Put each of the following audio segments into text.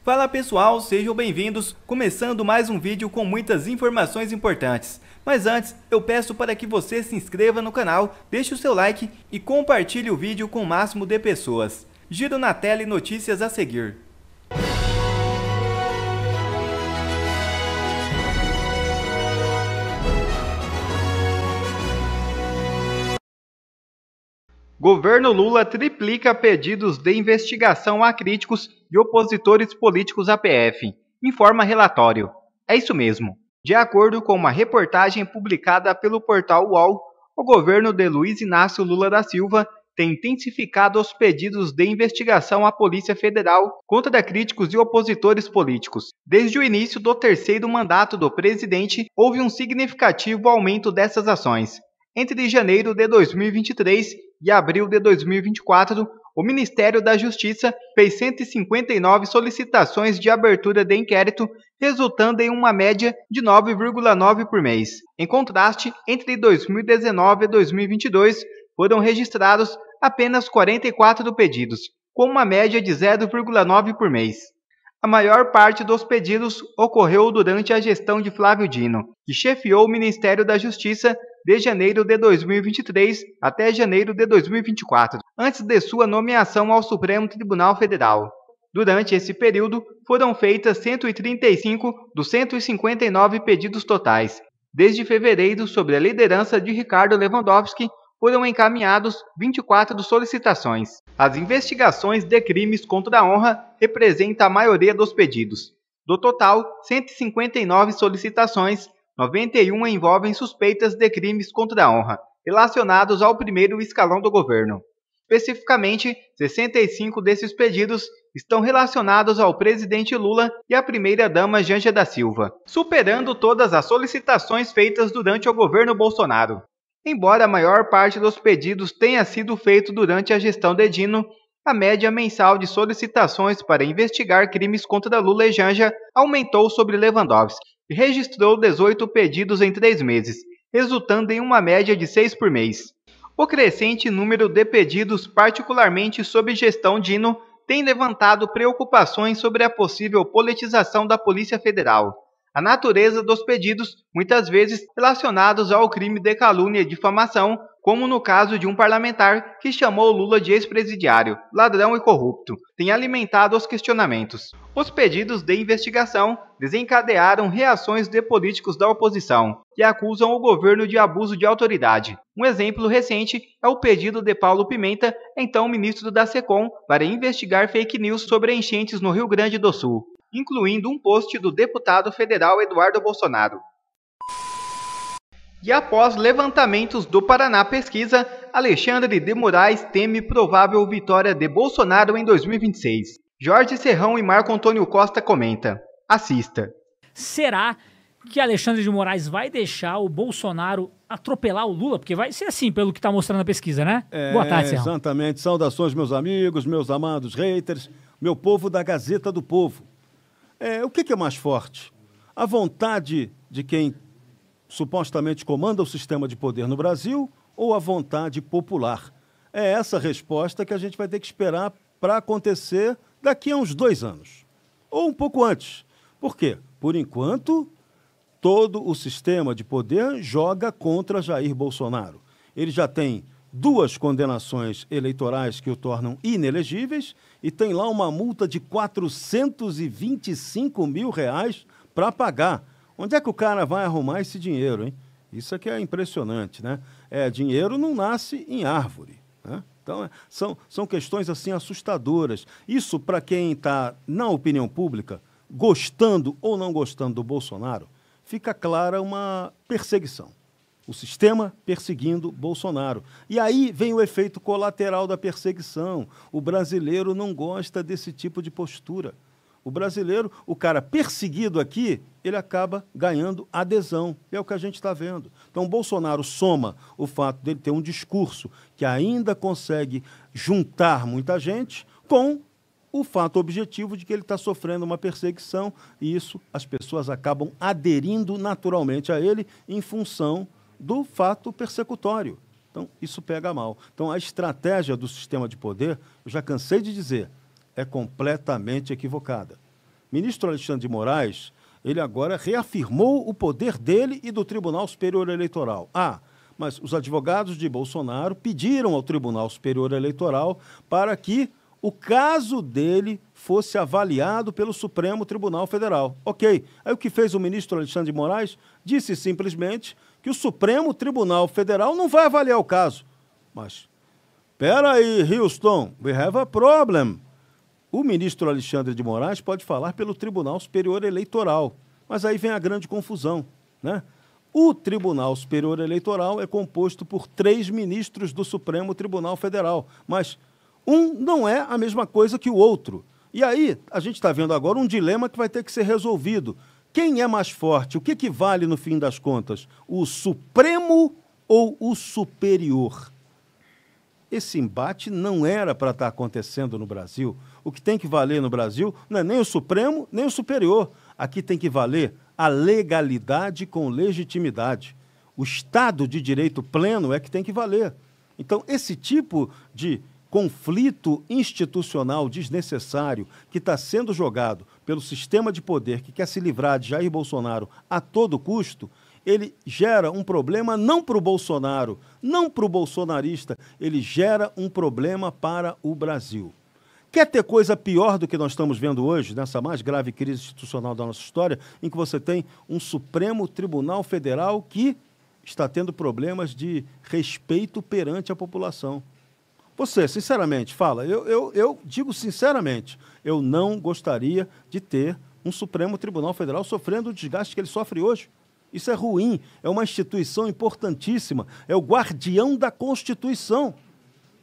Fala pessoal, sejam bem-vindos, começando mais um vídeo com muitas informações importantes. Mas antes, eu peço para que você se inscreva no canal, deixe o seu like e compartilhe o vídeo com o máximo de pessoas. Giro na tela e notícias a seguir. Governo Lula triplica pedidos de investigação a críticos e opositores políticos à PF, informa relatório. É isso mesmo. De acordo com uma reportagem publicada pelo portal UOL, o governo de Luiz Inácio Lula da Silva tem intensificado os pedidos de investigação à Polícia Federal contra críticos e opositores políticos. Desde o início do terceiro mandato do presidente, houve um significativo aumento dessas ações. Entre janeiro de 2023 e abril de 2024, o Ministério da Justiça fez 159 solicitações de abertura de inquérito, resultando em uma média de 9,9 por mês. Em contraste, entre 2019 e 2022, foram registrados apenas 44 pedidos, com uma média de 0,9 por mês. A maior parte dos pedidos ocorreu durante a gestão de Flávio Dino, que chefiou o Ministério da Justiça de janeiro de 2023 até janeiro de 2024, antes de sua nomeação ao Supremo Tribunal Federal. Durante esse período, foram feitas 135 dos 159 pedidos totais. Desde fevereiro, sob a liderança de Ricardo Lewandowski, foram encaminhados 24 solicitações. As investigações de crimes contra a honra representam a maioria dos pedidos. Do total, 159 solicitações, 91 envolvem suspeitas de crimes contra a honra, relacionados ao primeiro escalão do governo. Especificamente, 65 desses pedidos estão relacionados ao presidente Lula e à primeira-dama Janja da Silva, superando todas as solicitações feitas durante o governo Bolsonaro. Embora a maior parte dos pedidos tenha sido feito durante a gestão de Dino, a média mensal de solicitações para investigar crimes contra Lula e Janja aumentou sobre Lewandowski e registrou 18 pedidos em 3 meses, resultando em uma média de 6 por mês. O crescente número de pedidos, particularmente sob gestão Dino, tem levantado preocupações sobre a possível politização da Polícia Federal. A natureza dos pedidos, muitas vezes relacionados ao crime de calúnia e difamação, como no caso de um parlamentar que chamou Lula de ex-presidiário, ladrão e corrupto, tem alimentado os questionamentos. Os pedidos de investigação desencadearam reações de políticos da oposição, que acusam o governo de abuso de autoridade. Um exemplo recente é o pedido de Paulo Pimenta, então ministro da SECOM, para investigar fake news sobre enchentes no Rio Grande do Sul, incluindo um post do deputado federal Eduardo Bolsonaro. E após levantamentos do Paraná Pesquisa, Alexandre de Moraes teme provável vitória de Bolsonaro em 2026. Jorge Serrão e Marco Antônio Costa comenta. Assista. Será que Alexandre de Moraes vai deixar o Bolsonaro atropelar o Lula? Porque vai ser assim, pelo que está mostrando a pesquisa, né? Boa tarde, Serrão. Exatamente. Saudações, meus amigos, meus amados haters, meu povo da Gazeta do Povo. O que é mais forte? A vontade de quem supostamente comanda o sistema de poder no Brasil ou a vontade popular? É essa resposta que a gente vai ter que esperar para acontecer daqui a uns 2 anos. Ou um pouco antes. Por quê? Por enquanto, todo o sistema de poder joga contra Jair Bolsonaro. Ele já tem 2 condenações eleitorais que o tornam inelegíveis e tem lá uma multa de R$425 mil para pagar. Onde é que o cara vai arrumar esse dinheiro, hein? Isso aqui é impressionante, né? Dinheiro não nasce em árvore, né? Então, são questões assim assustadoras. Isso, para quem está na opinião pública, gostando ou não gostando do Bolsonaro, fica clara uma perseguição. O sistema perseguindo Bolsonaro. E aí vem o efeito colateral da perseguição. O brasileiro não gosta desse tipo de postura. O brasileiro, o cara perseguido aqui, ele acaba ganhando adesão. É o que a gente está vendo. Então, o Bolsonaro soma o fato dele ter um discurso que ainda consegue juntar muita gente com o fato objetivo de que ele está sofrendo uma perseguição e isso as pessoas acabam aderindo naturalmente a ele em função do fato persecutório. Então, isso pega mal. Então, a estratégia do sistema de poder, eu já cansei de dizer, é completamente equivocada. ministro Alexandre de Moraes, ele agora reafirmou o poder dele e do Tribunal Superior Eleitoral. Mas os advogados de Bolsonaro pediram ao Tribunal Superior Eleitoral para que o caso dele fosse avaliado pelo Supremo Tribunal Federal. Ok. Aí o que fez o ministro Alexandre de Moraes? Disse simplesmente que o Supremo Tribunal Federal não vai avaliar o caso. Mas, espera aí, Houston, we have a problem. O ministro Alexandre de Moraes pode falar pelo Tribunal Superior Eleitoral. Mas aí vem a grande confusão, né? O Tribunal Superior Eleitoral é composto por 3 ministros do Supremo Tribunal Federal, mas um não é a mesma coisa que o outro. E aí, a gente está vendo agora um dilema que vai ter que ser resolvido. Quem é mais forte? O que vale no fim das contas? O Supremo ou o Superior? Esse embate não era para estar acontecendo no Brasil. O que tem que valer no Brasil não é nem o Supremo, nem o Superior. Aqui tem que valer a legalidade com legitimidade. O Estado de Direito pleno é que tem que valer. Então, esse tipo de conflito institucional desnecessário que está sendo jogado pelo sistema de poder que quer se livrar de Jair Bolsonaro a todo custo, ele gera um problema não para o Bolsonaro, não para o bolsonarista, ele gera um problema para o Brasil. Quer ter coisa pior do que nós estamos vendo hoje, nessa mais grave crise institucional da nossa história, em que você tem um Supremo Tribunal Federal que está tendo problemas de respeito perante a população? Você, sinceramente, fala, eu digo sinceramente, eu não gostaria de ter um Supremo Tribunal Federal sofrendo o desgaste que ele sofre hoje. Isso é ruim, é uma instituição importantíssima, é o guardião da Constituição.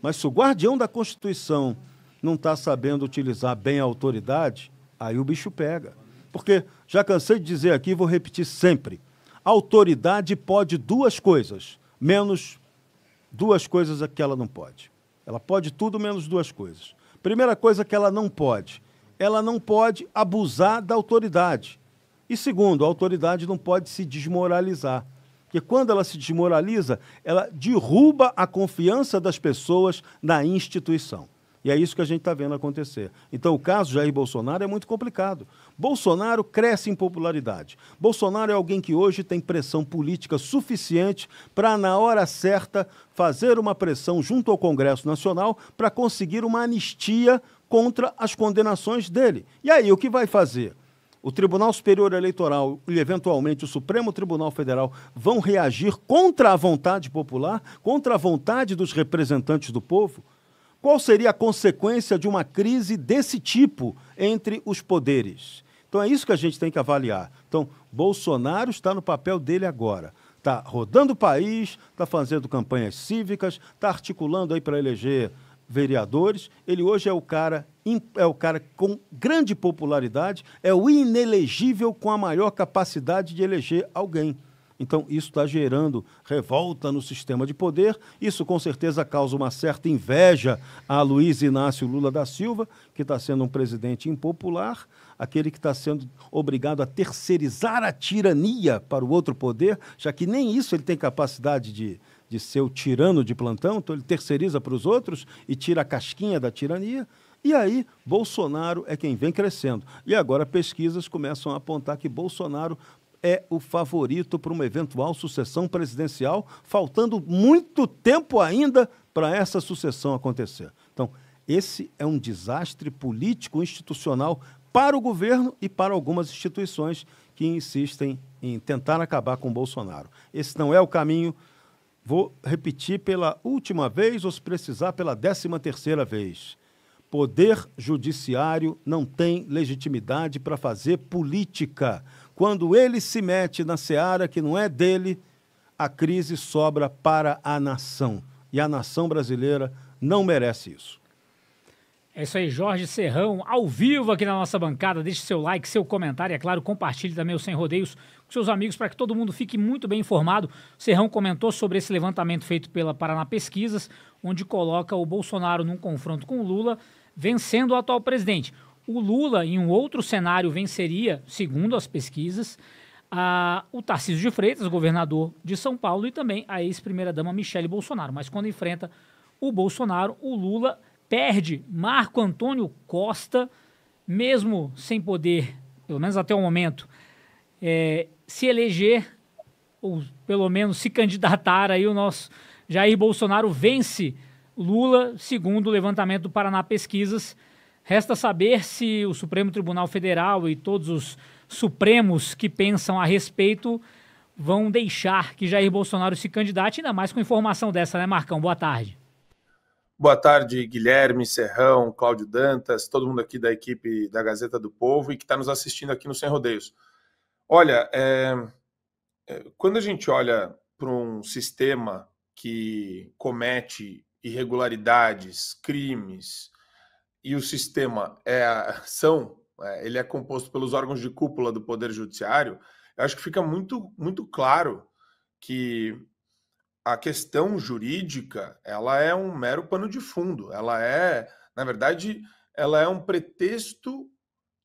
Mas se o guardião da Constituição não está sabendo utilizar bem a autoridade, aí o bicho pega. Porque, já cansei de dizer aqui, vou repetir sempre, a autoridade pode 2 coisas, menos 2 coisas que ela não pode. Ela pode tudo menos 2 coisas. Primeira coisa que ela não pode abusar da autoridade. E segundo, a autoridade não pode se desmoralizar. Porque quando ela se desmoraliza, ela derruba a confiança das pessoas na instituição. E é isso que a gente está vendo acontecer. Então, o caso Jair Bolsonaro é muito complicado. Bolsonaro cresce em popularidade. Bolsonaro é alguém que hoje tem pressão política suficiente para, na hora certa, fazer uma pressão junto ao Congresso Nacional para conseguir uma anistia contra as condenações dele. E aí, o que vai fazer? O Tribunal Superior Eleitoral e, eventualmente, o Supremo Tribunal Federal vão reagir contra a vontade popular, contra a vontade dos representantes do povo? Qual seria a consequência de uma crise desse tipo entre os poderes? Então é isso que a gente tem que avaliar. Então, Bolsonaro está no papel dele agora. Está rodando o país, está fazendo campanhas cívicas, está articulando aí para eleger vereadores. Ele hoje é o cara com grande popularidade, é o inelegível com a maior capacidade de eleger alguém. Então, isso está gerando revolta no sistema de poder. Isso, com certeza, causa uma certa inveja a Luiz Inácio Lula da Silva, que está sendo um presidente impopular, aquele que está sendo obrigado a terceirizar a tirania para o outro poder, já que nem isso ele tem capacidade de ser o tirano de plantão, então ele terceiriza para os outros e tira a casquinha da tirania. E aí, Bolsonaro é quem vem crescendo. E agora pesquisas começam a apontar que Bolsonaro é o favorito para uma eventual sucessão presidencial, faltando muito tempo ainda para essa sucessão acontecer. Então, esse é um desastre político institucional para o governo e para algumas instituições que insistem em tentar acabar com Bolsonaro. Esse não é o caminho. Vou repetir pela última vez, ou se precisar, pela 13ª vez. Poder judiciário não tem legitimidade para fazer política. Quando ele se mete na seara que não é dele, a crise sobra para a nação. E a nação brasileira não merece isso. É isso aí, Jorge Serrão, ao vivo aqui na nossa bancada. Deixe seu like, seu comentário e, é claro, compartilhe também o Sem Rodeios com seus amigos para que todo mundo fique muito bem informado. O Serrão comentou sobre esse levantamento feito pela Paraná Pesquisas, onde coloca o Bolsonaro num confronto com o Lula, vencendo o atual presidente. O Lula, em um outro cenário, venceria, segundo as pesquisas, o Tarcísio de Freitas, governador de São Paulo, e também a ex-primeira-dama Michele Bolsonaro. Mas quando enfrenta o Bolsonaro, o Lula perde Marco Antônio Costa, mesmo sem poder pelo menos até o momento, se eleger, ou pelo menos se candidatar, aí o nosso Jair Bolsonaro vence Lula, segundo o levantamento do Paraná Pesquisas. Resta saber se o Supremo Tribunal Federal e todos os supremos que pensam a respeito vão deixar que Jair Bolsonaro se candidate, ainda mais com informação dessa, né, Marcão? Boa tarde. Boa tarde, Guilherme, Serrão, Cláudio Dantas, todo mundo aqui da equipe da Gazeta do Povo e que está nos assistindo aqui no Sem Rodeios. Olha, quando a gente olha para um sistema que comete irregularidades, crimes, e o sistema ele é composto pelos órgãos de cúpula do Poder Judiciário, eu acho que fica muito, muito claro que a questão jurídica, ela é um mero pano de fundo. Na verdade, ela é um pretexto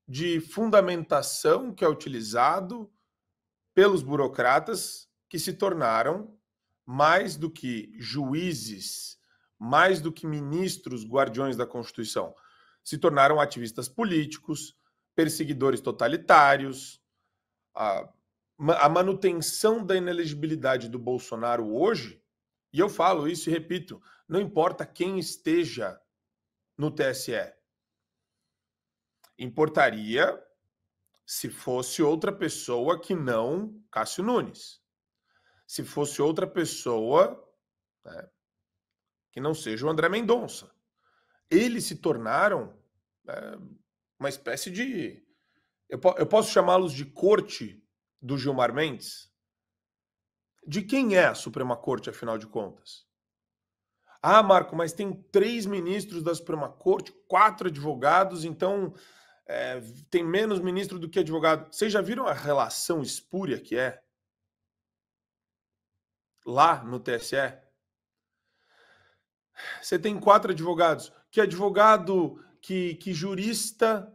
de fundamentação que é utilizado pelos burocratas que se tornaram, mais do que juízes, mais do que ministros guardiões da Constituição, se tornaram ativistas políticos, perseguidores totalitários. A manutenção da inelegibilidade do Bolsonaro hoje, e eu falo isso e repito, não importa quem esteja no TSE. Importaria se fosse outra pessoa que não Cássio Nunes. Se fosse outra pessoa, né, que não seja o André Mendonça. Eles se tornaram uma espécie de... Eu posso chamá-los de corte do Gilmar Mendes? De quem é a Suprema Corte, afinal de contas? Ah, Marco, mas tem 3 ministros da Suprema Corte, 4 advogados, então tem menos ministro do que advogado. Vocês já viram a relação espúria que é lá no TSE? Você tem 4 advogados. Que advogado, que jurista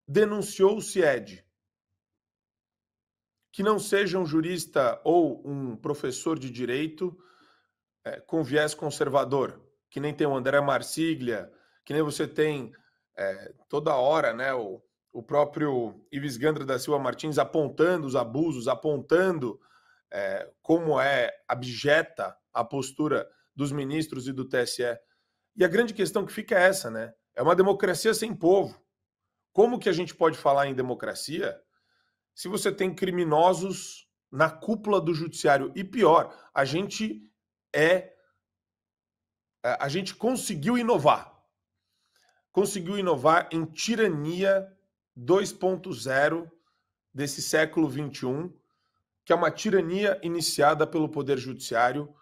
denunciou o CIED? Que não seja um jurista ou um professor de direito com viés conservador, que nem tem o André Marsiglia, que nem você tem toda hora, né, o próprio Ives Gandra da Silva Martins apontando os abusos, apontando como é abjeta a postura dos ministros e do TSE. E a grande questão que fica é essa, né? É uma democracia sem povo. Como que a gente pode falar em democracia se você tem criminosos na cúpula do judiciário? E pior, a gente conseguiu inovar. Conseguiu inovar em tirania 2.0 desse século XXI, que é uma tirania iniciada pelo Poder Judiciário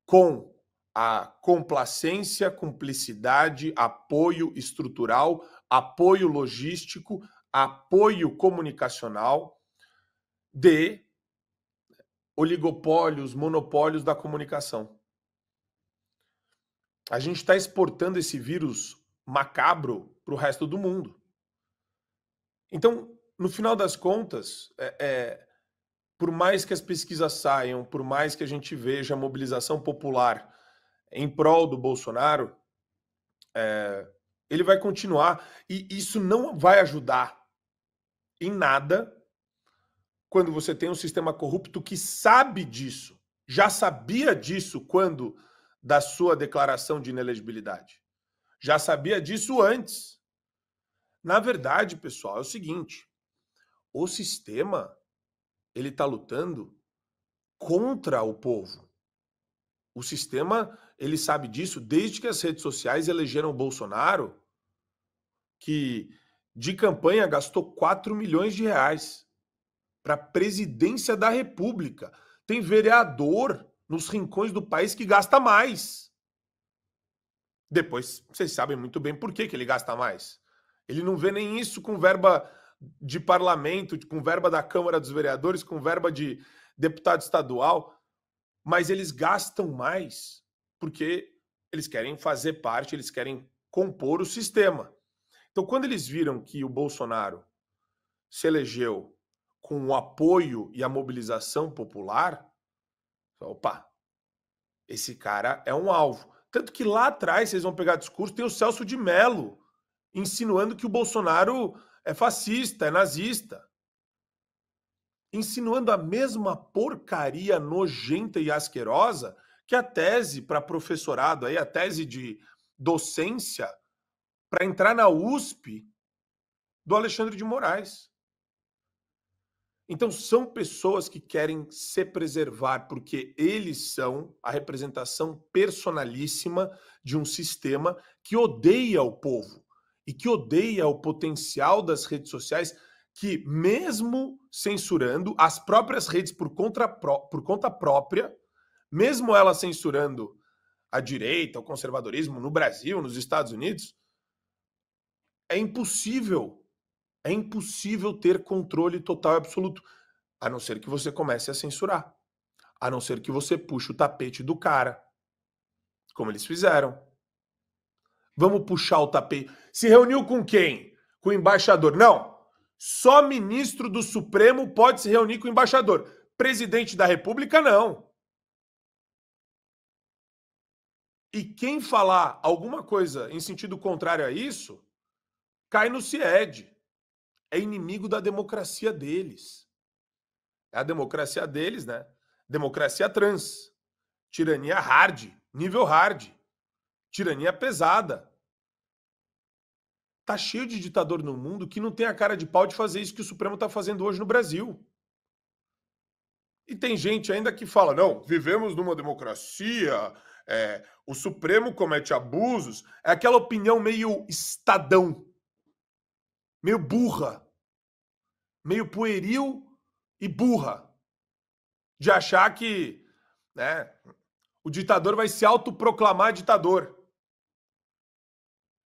com a complacência, cumplicidade, apoio estrutural, apoio logístico, apoio comunicacional de oligopólios, monopólios da comunicação. A gente está exportando esse vírus macabro para o resto do mundo. Então, no final das contas, por mais que as pesquisas saiam, por mais que a gente veja a mobilização popular em prol do Bolsonaro, ele vai continuar. E isso não vai ajudar em nada quando você tem um sistema corrupto que sabe disso, já sabia disso quando da sua declaração de inelegibilidade. Já sabia disso antes. Na verdade, pessoal, é o seguinte, o sistema ele está lutando contra o povo. O sistema, ele sabe disso desde que as redes sociais elegeram o Bolsonaro, que de campanha gastou 4 milhões de reais para a presidência da República. Tem vereador nos rincões do país que gasta mais. Depois, vocês sabem muito bem por que ele gasta mais. Ele não vê nem isso com verba de parlamento, com verba da Câmara dos Vereadores, com verba de deputado estadual, mas eles gastam mais porque eles querem fazer parte, eles querem compor o sistema. Então, quando eles viram que o Bolsonaro se elegeu com o apoio e a mobilização popular, opa, esse cara é um alvo. Tanto que lá atrás, vocês vão pegar discurso, tem o Celso de Mello insinuando que o Bolsonaro é fascista, é nazista. insinuando a mesma porcaria nojenta e asquerosa que a tese para professorado, aí, a tese de docência para entrar na USP do Alexandre de Moraes. Então, são pessoas que querem se preservar porque eles são a representação personalíssima de um sistema que odeia o povo e que odeia o potencial das redes sociais, que, mesmo censurando as próprias redes por conta própria, mesmo ela censurando a direita, o conservadorismo no Brasil, nos Estados Unidos, é impossível ter controle total e absoluto, a não ser que você comece a censurar, a não ser que você puxe o tapete do cara, como eles fizeram. Vamos puxar o tapete. Se reuniu com quem? Com o embaixador. Não. Só ministro do Supremo pode se reunir com o embaixador. Presidente da República, não. E quem falar alguma coisa em sentido contrário a isso, cai no CIED. É inimigo da democracia deles. É a democracia deles, né? Democracia trans. Tirania hard. Nível hard. Tirania pesada. Tá cheio de ditador no mundo que não tem a cara de pau de fazer isso que o Supremo tá fazendo hoje no Brasil. E tem gente ainda que fala, não, vivemos numa democracia, o Supremo comete abusos. É aquela opinião meio estadão, meio burra, meio pueril e burra, de achar que, né, o ditador vai se autoproclamar ditador.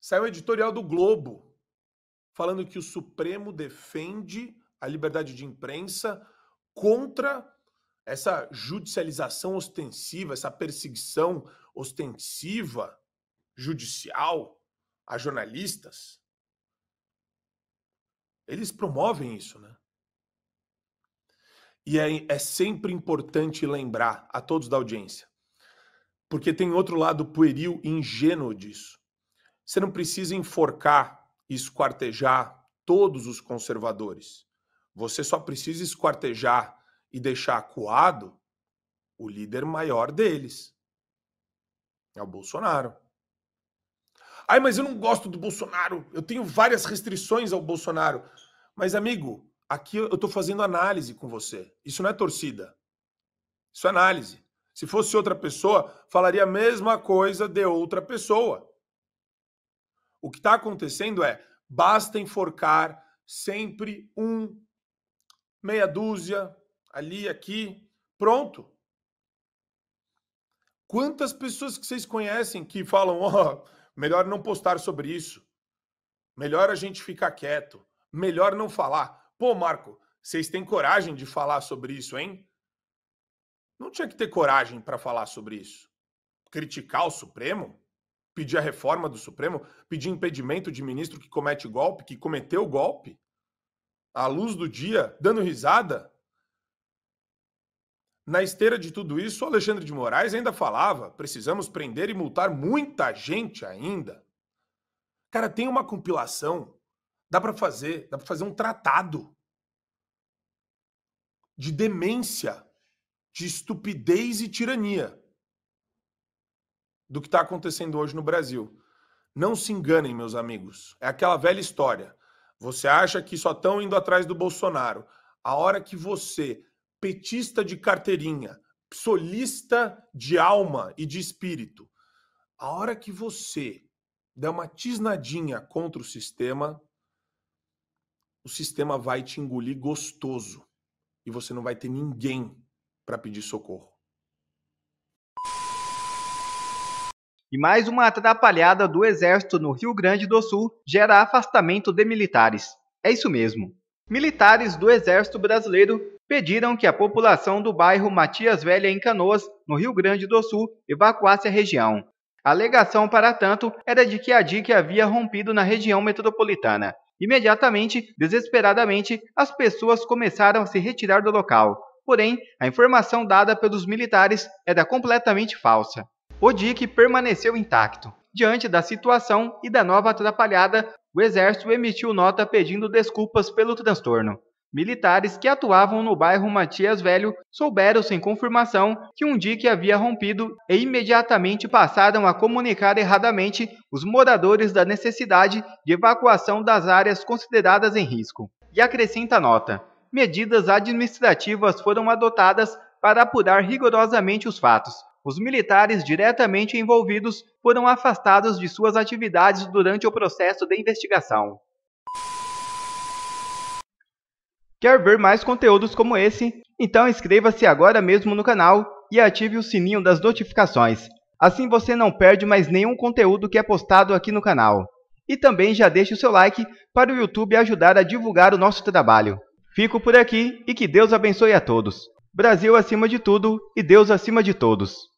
Saiu um editorial do Globo falando que o Supremo defende a liberdade de imprensa contra essa judicialização ostensiva, essa perseguição ostensiva judicial a jornalistas. Eles promovem isso, né? E é sempre importante lembrar a todos da audiência, porque tem outro lado pueril e ingênuo disso. Você não precisa enforcar e esquartejar todos os conservadores. Você só precisa esquartejar e deixar acuado o líder maior deles. É o Bolsonaro. Ai, mas eu não gosto do Bolsonaro. Eu tenho várias restrições ao Bolsonaro. Mas, amigo, aqui eu estou fazendo análise com você. Isso não é torcida. Isso é análise. Se fosse outra pessoa, falaria a mesma coisa de outra pessoa. O que está acontecendo é, basta enforcar sempre meia dúzia, ali, aqui, pronto. Quantas pessoas que vocês conhecem que falam, melhor não postar sobre isso, melhor a gente ficar quieto, melhor não falar. Pô, Marco, vocês têm coragem de falar sobre isso, hein? Não tinha que ter coragem para falar sobre isso. Criticar o Supremo? Pedir a reforma do Supremo, pedir impedimento de ministro que comete golpe, que cometeu golpe, à luz do dia, dando risada. Na esteira de tudo isso, o Alexandre de Moraes ainda falava, precisamos prender e multar muita gente ainda. Cara, tem uma compilação, dá para fazer um tratado de demência, de estupidez e tirania do que está acontecendo hoje no Brasil. Não se enganem, meus amigos. É aquela velha história. Você acha que só estão indo atrás do Bolsonaro. A hora que você, petista de carteirinha, psolista de alma e de espírito, a hora que você der uma tisnadinha contra o sistema vai te engolir gostoso. E você não vai ter ninguém para pedir socorro. E mais uma atrapalhada do Exército no Rio Grande do Sul gera afastamento de militares. É isso mesmo. Militares do Exército Brasileiro pediram que a população do bairro Matias Velha, em Canoas, no Rio Grande do Sul, evacuasse a região. A alegação, para tanto, era de que a DIC havia rompido na região metropolitana. Imediatamente, desesperadamente, as pessoas começaram a se retirar do local. Porém, a informação dada pelos militares era completamente falsa. O DIC permaneceu intacto. Diante da situação e da nova atrapalhada, o Exército emitiu nota pedindo desculpas pelo transtorno. Militares que atuavam no bairro Matias Velho souberam sem confirmação que um dique havia rompido e imediatamente passaram a comunicar erradamente os moradores da necessidade de evacuação das áreas consideradas em risco. E acrescenta a nota: medidas administrativas foram adotadas para apurar rigorosamente os fatos. Os militares diretamente envolvidos foram afastados de suas atividades durante o processo de investigação. Quer ver mais conteúdos como esse? Então inscreva-se agora mesmo no canal e ative o sininho das notificações. Assim você não perde mais nenhum conteúdo que é postado aqui no canal. E também já deixe o seu like para o YouTube ajudar a divulgar o nosso trabalho. Fico por aqui e que Deus abençoe a todos. Brasil acima de tudo e Deus acima de todos.